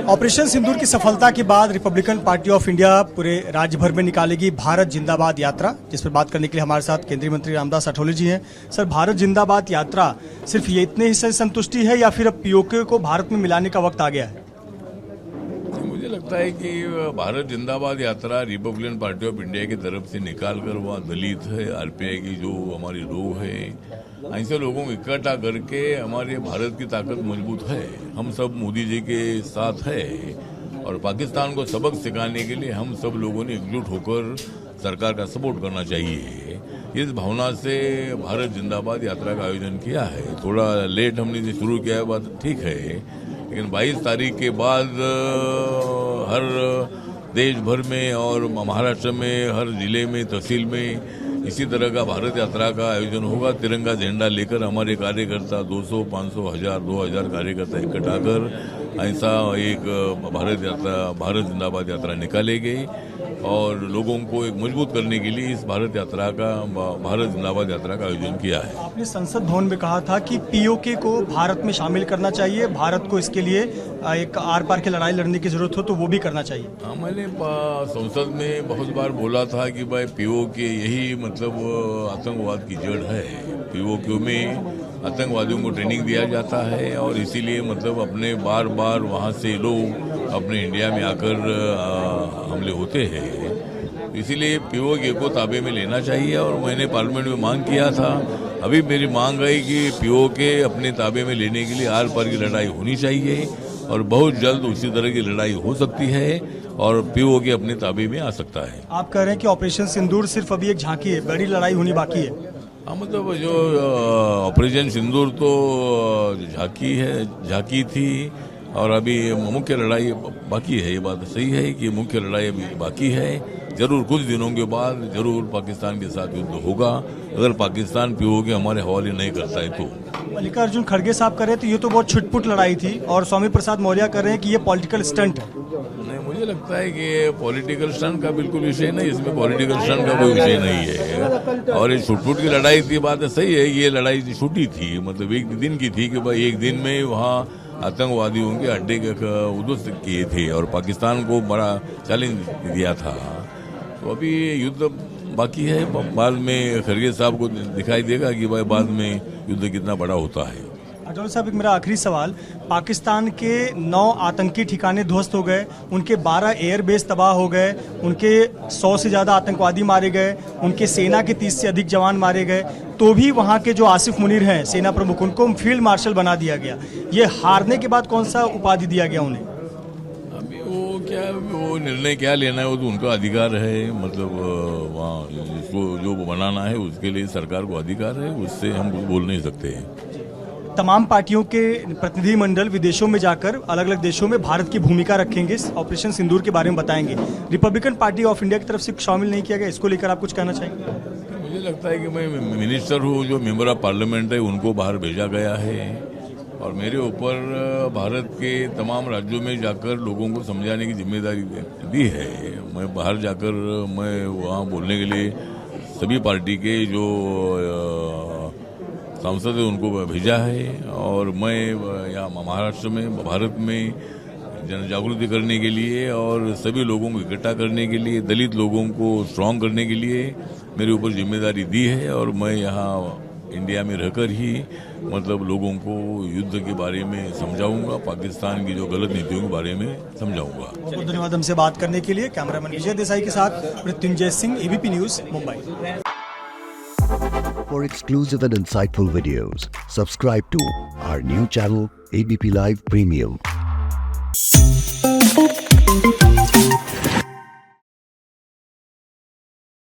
Operation सिंदूर की सफलता के बाद रिपब्लिकन पार्टी ऑफ इंडिया पूरे राज्य भर में निकालेगी भारत जिंदाबाद यात्रा, जिस पर बात करने के लिए हमारे साथ केंद्रीय मंत्री रामदास अठौले जी हैं। सर, भारत जिंदाबाद यात्रा सिर्फ ये इतने ही से संतुष्टि है या फिर अब पीओके को भारत में मिलाने का वक्त आ गया है? मुझे लगता है कि भारत जिंदाबाद यात्रा रिपब्लिकन पार्टी ऑफ इंडिया की तरफ से निकाल कर वहाँ दलित है, आरपीआई की जो हमारी लोग है, ऐसे लोगों को इकट्ठा करके हमारे भारत की ताकत मजबूत है। हम सब मोदी जी के साथ है और पाकिस्तान को सबक सिखाने के लिए हम सब लोगों ने एकजुट होकर सरकार का सपोर्ट करना चाहिए। इस भावना से भारत जिंदाबाद यात्रा का आयोजन किया है। थोड़ा लेट हमने जो शुरू किया है बात ठीक है, लेकिन 22 तारीख के बाद हर देश भर में और महाराष्ट्र में हर जिले में, तहसील में इसी तरह का भारत यात्रा का आयोजन होगा। तिरंगा झंडा लेकर हमारे कार्यकर्ता 200, 500, 1000, 2000 कार्यकर्ता इकट्ठा कर ऐसा एक भारत जिंदाबाद यात्रा निकालेगी और लोगों को एक मजबूत करने के लिए इस भारत जिंदाबाद यात्रा का आयोजन किया है। आपने संसद भवन में कहा था कि पीओके को भारत में शामिल करना चाहिए, भारत को इसके लिए एक आर पार की लड़ाई लड़ने की जरूरत हो तो वो भी करना चाहिए। हाँ, मैंने संसद में बहुत बार बोला था कि भाई पीओके यही मतलब आतंकवाद की जड़ है। पीओके में आतंकवादियों को ट्रेनिंग दिया जाता है और इसीलिए मतलब अपने बार बार वहाँ से लोग अपने इंडिया में आकर हमले होते हैं। इसीलिए पीओके को ताबे में लेना चाहिए और मैंने पार्लियामेंट में मांग किया था। अभी मेरी मांग है कि पीओके अपने ताबे में लेने के लिए आर पार की लड़ाई होनी चाहिए और बहुत जल्द उसी तरह की लड़ाई हो सकती है और पीओके अपने ताबे में आ सकता है। आप कह रहे हैं कि ऑपरेशन सिंदूर सिर्फ अभी एक झांकी है, बड़ी लड़ाई होनी बाकी है। हाँ, मतलब जो ऑपरेशन सिंदूर तो झांकी थी और अभी मुख्य लड़ाई बाकी है। ये बात सही है कि मुख्य लड़ाई अभी बाकी है। जरूर कुछ दिनों के बाद जरूर पाकिस्तान के साथ युद्ध होगा अगर पाकिस्तान पीओके हमारे हवाले नहीं करता है तो। मल्लिकार्जुन खड़गे साहब कर रहे हैं तो ये तो बहुत छुटपुट लड़ाई थी और स्वामी प्रसाद मौर्य कर रहे हैं कि ये पॉलिटिकल स्टंट है। नहीं, मुझे लगता है कि पॉलिटिकल स्टंट का बिल्कुल विषय नहीं, इसमें पॉलिटिकल स्टंट का कोई विषय नहीं है। और ये छुटपुट की लड़ाई की बात सही है, ये लड़ाई छुट्टी थी, मतलब एक दिन की थी कि भाई एक दिन में वहाँ आतंकवादियों के अड्डे उद्ध्वस्त किए थे और पाकिस्तान को बड़ा चैलेंज दिया था। तो अभी युद्ध बाकी है, बाद में खड़गे साहब को दिखाई देगा कि भाई बाद में युद्ध कितना बड़ा होता है। अठौले साहब, एक मेरा आखिरी सवाल, पाकिस्तान के 9 आतंकी ठिकाने ध्वस्त हो गए, उनके 12 एयरबेस तबाह हो गए, उनके 100 से ज़्यादा आतंकवादी मारे गए, उनके सेना के 30 से अधिक जवान मारे गए, तो भी वहाँ के जो आसिफ मुनीर हैं सेना प्रमुख, उनको फील्ड मार्शल बना दिया गया। ये हारने के बाद कौन सा उपाधि दिया गया उन्हें? अभी वो निर्णय क्या लेना है वो तो उनका अधिकार है। मतलब वहाँ जिसको जो बनाना है उसके लिए सरकार को अधिकार है, उससे हम कुछ बोल नहीं सकते हैं। तमाम पार्टियों के प्रतिनिधिमंडल विदेशों में जाकर अलग अलग देशों में भारत की भूमिका रखेंगे, ऑपरेशन सिंदूर के बारे में बताएंगे। रिपब्लिकन पार्टी ऑफ इंडिया की तरफ से शामिल नहीं किया गया, इसको लेकर आप कुछ कहना चाहेंगे? मुझे लगता है कि मैं मिनिस्टर हूँ, जो मेंबर ऑफ पार्लियामेंट है उनको बाहर भेजा गया है और मेरे ऊपर भारत के तमाम राज्यों में जाकर लोगों को समझाने की जिम्मेदारी दी है। मैं बाहर जाकर मैं वहाँ बोलने के लिए सभी पार्टी के जो सांसद है उनको भेजा है और मैं यहाँ महाराष्ट्र में भारत में जन जागृति करने के लिए और सभी लोगों को इकट्ठा करने के लिए, दलित लोगों को स्ट्रांग करने के लिए मेरे ऊपर जिम्मेदारी दी है और मैं यहाँ इंडिया में रहकर ही मतलब लोगों को युद्ध के बारे में समझाऊंगा, पाकिस्तान की जो गलत नीतियों के बारे में समझाऊंगा। बहुत धन्यवाद हमसे बात करने के लिए। कैमरामैन विजय देसाई के साथ Mrityunjay Singh, ABP news, Mumbai. For exclusive and insightful videos, subscribe to our new channel ABP Live Premium.